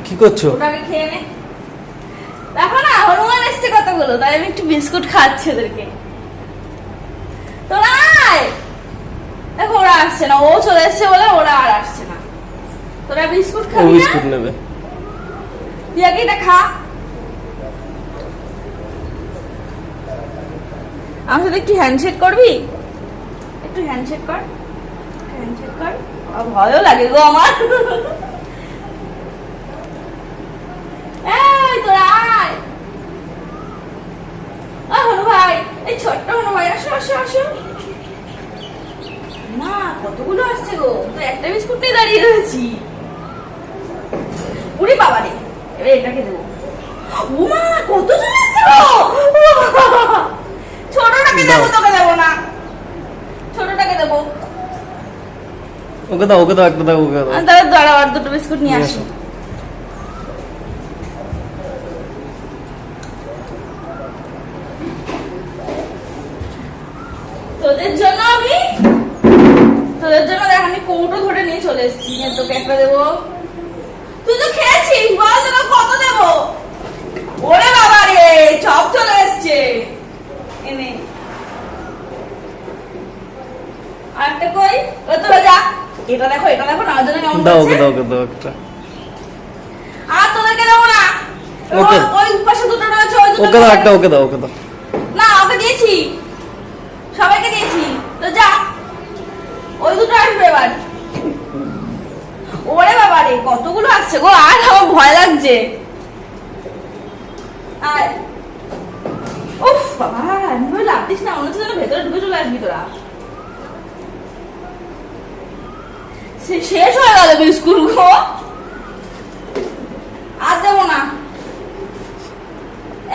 কি করছো? ওটাকে খেয়ে নে। দেখো না হনুমান এসছে কতগুলো, তাই আমি একটু বিস্কুট খাচ্ছি ওদেরকে। তোরা আয়। দেখো ওরা আসছে না, ও চলে এসছে বলে ওরা আর আসছে না। তোরা বিস্কুট ও খাবি না? বিস্কুট নেবে। তুই আগে এটা খা। আমার সাথে একটু হ্যান্ডশেক করবি? একটু হ্যান্ডশেক কর, হ্যান্ডশেক কর। ভয়ও লাগে গো আমার। এই তোরা আয়। হনু ভাই, এই ছোট্ট হনু ভাই, আসো আসো আসো। না কতগুলো আসছে গো, তো একটা বিস্কুট নিয়ে দাঁড়িয়ে রয়েছি। উড়ি বাবা রে, এবার এটাকে দেবো। উমা কত জন আসছে গো। ছোটটাকে দেবো, তোকে দেবো না। ছোটটাকে দেবো। ওকে দাও, ওকে দাও, একটা দাও, ওকে দাও। তাহলে দাঁড়াও আর দুটো বিস্কুট নিয়ে আসি। তোদের জন্য দেখ আমি কৌটো ধরে নিয়ে চলে এসেছি। তোকে একটা দেবো। তুই তো খেয়েছিস, বল তোকে কত দেবো? ওরে বাবা রে, চপ চলে এসছে। এনে আরেকটা কই? ও তোরা যা। এটা দেখো না জন্য কেমন দাও, করছে। ওকে দাও, ওকে দাও একটা। আর তোদেরকে দেবো না। ওকে। ওই পাশে দুটো রয়েছে, ওই দুটো ওকে দাও একটা, ওকে দাও, ওকে দাও। না ওকে দিয়েছি, সবাইকে দিয়েছি তো যা। ওই দুটো আসবে এবার। ওরে বাবা রে কতগুলো আসছে গো, আর আমার ভয় লাগছে। উফ বাবা, এমনি লাগতিস না, মনে হচ্ছে যেন ভেতরে ঢুকে চলে আসবি তোরা। শেষ হয়ে গেল বিস্কুট গো, আর দেবো না।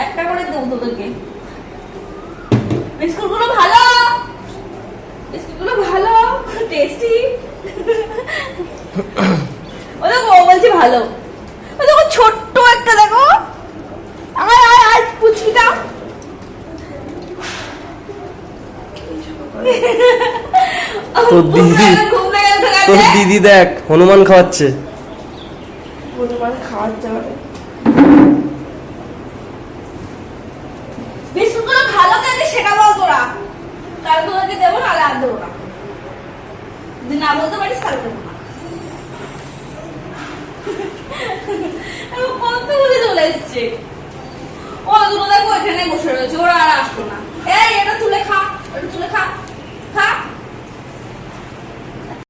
একটা করে দেবো তোদেরকে। বিস্কুটগুলো ভালো, বিস্কুটগুলো ভালো, টেস্টি। ও দেখো, ও বলছে ভালো। ও দেখো ছোট্ট একটা, দেখো আমার আর পুচকিটা। তোর দিদি দেখ হনুমান খাওয়াচ্ছে। হনুমান খাওয়াচ্ছে মানে বিস্কুটগুলো ভালো কেন সেটা বল তোরা। কাল তোদেরকে দেবো, নাহলে আর দেবো না। যদি না বলতে পারিস তাহলে দেবো না। কতগুলো চলে এসছে। ও দুটো দেখো এখানে বসে রয়েছে, ওরা আর আসলো না। এই এটা তুলে খা, এটা তুলে খা, খা।